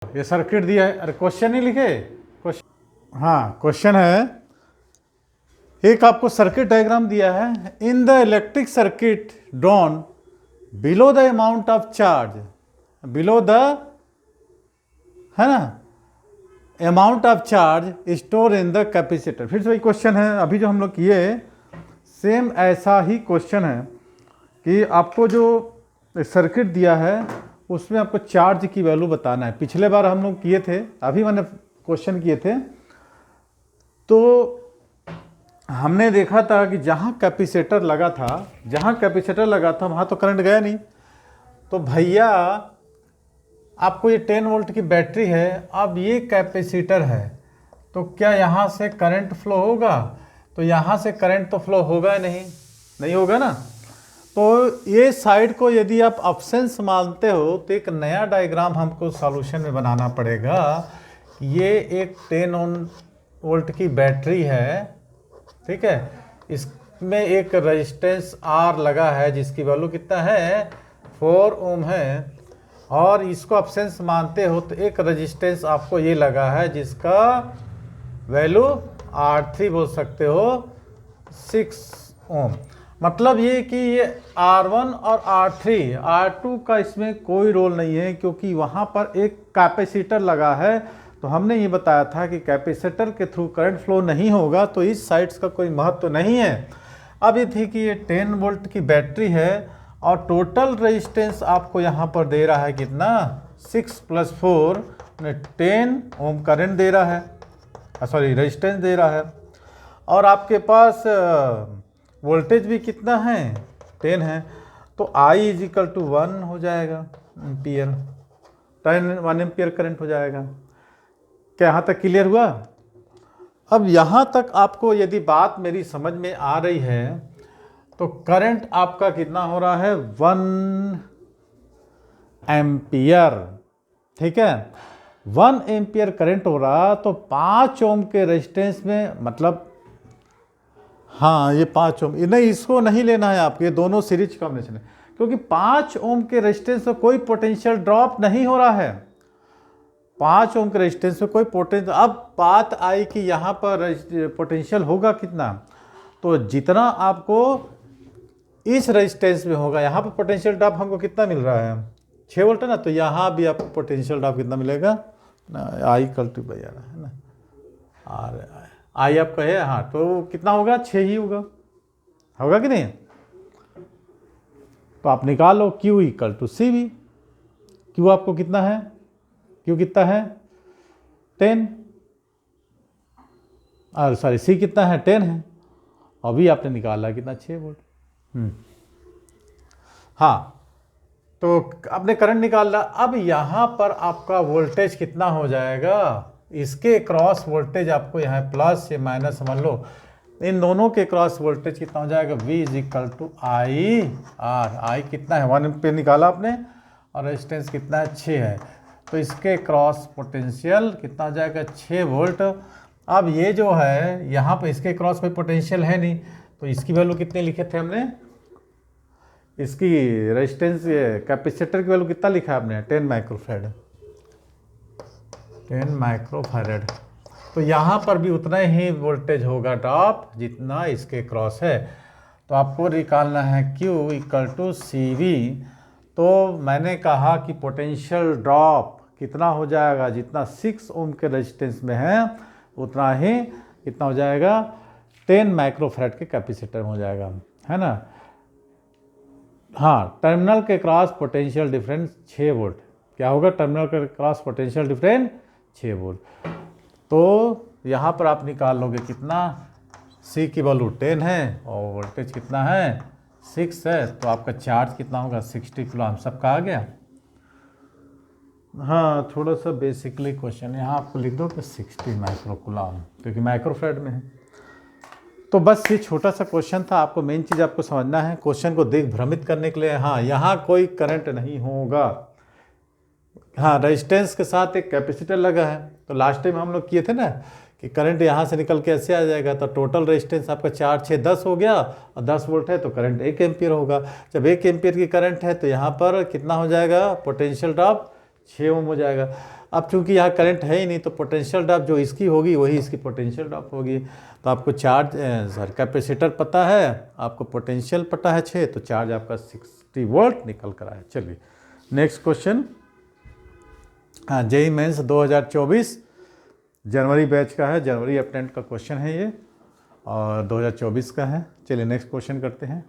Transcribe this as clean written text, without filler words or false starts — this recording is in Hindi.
ये सर्किट दिया है, अरे क्वेश्चन ही लिखे क्वेश्चन। हाँ क्वेश्चन है, एक आपको सर्किट डायग्राम दिया है। In the electric circuit drawn below the amount of charge, below the, है ना, amount of charge store in the capacitor. फिर से वही क्वेश्चन है अभी जो हम लोग किए, सेम ऐसा ही क्वेश्चन है कि आपको जो सर्किट दिया है उसमें आपको चार्ज की वैल्यू बताना है। पिछले बार हम लोग किए थे, अभी मैंने क्वेश्चन किए थे, तो हमने देखा था कि जहाँ कैपेसिटर लगा था वहाँ तो करंट गया नहीं। तो भैया आपको ये 10 वोल्ट की बैटरी है, अब ये कैपेसिटर है, तो क्या यहाँ से करंट फ्लो होगा? तो यहाँ से करंट तो फ्लो होगा नहीं होगा ना। तो ये साइड को यदि आप अब्सेंस मानते हो तो एक नया डायग्राम हमको सॉल्यूशन में बनाना पड़ेगा। ये एक 10 वोल्ट की बैटरी है, ठीक है, इसमें एक रेजिस्टेंस R लगा है जिसकी वैल्यू कितना है, 4 ओम है, और इसको अब्सेंस मानते हो तो एक रेजिस्टेंस आपको ये लगा है जिसका वैल्यू R3 बोल सकते हो, 6 ओम। मतलब ये कि ये R1 और R3, R2 का इसमें कोई रोल नहीं है क्योंकि वहाँ पर एक कैपेसिटर लगा है। तो हमने ये बताया था कि कैपेसिटर के थ्रू करंट फ्लो नहीं होगा, तो इस साइड्स का कोई महत्व नहीं है। अब ये थी कि ये 10 वोल्ट की बैटरी है और टोटल रेजिस्टेंस आपको यहाँ पर दे रहा है कितना, 6 + 4 10 ओम करंट दे रहा है, सॉरी रेजिस्टेंस दे रहा है। और आपके पास वोल्टेज भी कितना है, 10 है, तो I = 1 हो जाएगा एम्पियर, 1 एम्पियर करंट हो जाएगा। क्या यहाँ तक क्लियर हुआ? अब यहाँ तक आपको यदि बात मेरी समझ में आ रही है तो करंट आपका कितना हो रहा है, 1 एम्पियर, ठीक है, 1 एम्पियर करंट हो रहा, तो 5 ओम के रेजिस्टेंस में, मतलब हाँ ये 5 ओम नहीं, इसको नहीं लेना है आपके, ये दोनों सीरीज कॉम्बिनेशन है, क्योंकि 5 ओम के रेजिस्टेंस में कोई पोटेंशियल ड्रॉप नहीं हो रहा है। 5 ओम के रेजिस्टेंस में कोई पोटेंशियल, अब बात आई कि यहाँ पर पोटेंशियल होगा कितना, तो जितना आपको इस रेजिस्टेंस में होगा, यहाँ पर पोटेंशियल ड्रॉप हमको कितना मिल रहा है, 6 वोल्ट है ना, तो यहाँ भी आपको पोटेंशियल ड्रॉप कितना मिलेगा ना, I = है ना, और I आपका है, हाँ, तो कितना होगा, 6 ही होगा कि नहीं? तो आप निकालो Q = CV। Q आपको कितना है, Q कितना है, 10, और सॉरी C कितना है, 10 है, अभी आपने निकाला कितना, 6 वोल्ट। हाँ, तो आपने करंट निकाला। अब यहाँ पर आपका वोल्टेज कितना हो जाएगा, इसके क्रॉस वोल्टेज आपको यहाँ प्लस या माइनस समझ लो, इन दोनों के क्रॉस वोल्टेज कितना हो जाएगा, V = IR। I कितना है, 1 एम्पियर निकाला आपने, और रेजिस्टेंस कितना है, 6 है, तो इसके क्रॉस पोटेंशियल कितना हो जाएगा, 6 वोल्ट। अब ये जो है यहाँ पर इसके क्रॉस कोई पोटेंशियल है नहीं, तो इसकी वैल्यू कितने लिखे थे हमने, इसकी रेजिस्टेंस कैपेसिटर की वैल्यू कितना लिखा है आपने, 10 माइक्रोफैरड, 10 माइक्रोफैरड। तो यहाँ पर भी उतना ही वोल्टेज होगा ड्रॉप जितना इसके क्रॉस है। तो आपको निकालना है Q = CV। तो मैंने कहा कि पोटेंशियल ड्रॉप कितना हो जाएगा, जितना 6 ओम के रेजिस्टेंस में है उतना ही कितना हो जाएगा, 10 माइक्रोफैरड के कैपेसिटर हो जाएगा, है ना। हाँ, टर्मिनल के क्रॉस पोटेंशियल डिफरेंस 6 वोल्ट, क्या होगा, टर्मिनल के क्रॉस पोटेंशियल डिफरेंस 6 वोल्ट। तो यहाँ पर आप निकाल लोगे कितना, C की वैल्यू 10 है और वोल्टेज कितना है, 6 है, तो आपका चार्ज कितना होगा, 60 कूलम। सबका आ गया? हाँ, थोड़ा सा बेसिकली क्वेश्चन यहाँ आपको लिख दो कि 60 माइक्रो कूलम, क्योंकि माइक्रोफैरड में है। तो बस ये छोटा सा क्वेश्चन था, आपको मेन चीज़ आपको समझना है, क्वेश्चन को देख भ्रमित करने के लिए। हाँ, यहाँ कोई करंट नहीं होगा, हाँ, रेजिस्टेंस के साथ एक कैपेसिटर लगा है। तो लास्ट टाइम हम लोग किए थे ना कि करंट यहाँ से निकल के ऐसे आ जाएगा, तो टोटल रेजिस्टेंस आपका 4, 6, 10 हो गया, और 10 वोल्ट है तो करंट 1 एम्पियर होगा। जब 1 एम्पियर की करंट है तो यहाँ पर कितना हो जाएगा, पोटेंशियल ड्रॉप 6 ओम हो जाएगा। अब चूंकि यहाँ करंट है ही नहीं तो पोटेंशियल ड्रॉप जो इसकी होगी वही इसकी पोटेंशियल ड्रॉप होगी। तो आपको चार्ज कैपेसिटर पता है, आपको पोटेंशियल पता है 6, तो चार्ज आपका 60 वोल्ट निकल कर आया। चलिए नेक्स्ट क्वेश्चन। हाँ, जेईई मेंस 2024 जनवरी बैच का है, जनवरी अटेम्प्ट का क्वेश्चन है ये, और 2024 का है। चलिए नेक्स्ट क्वेश्चन करते हैं।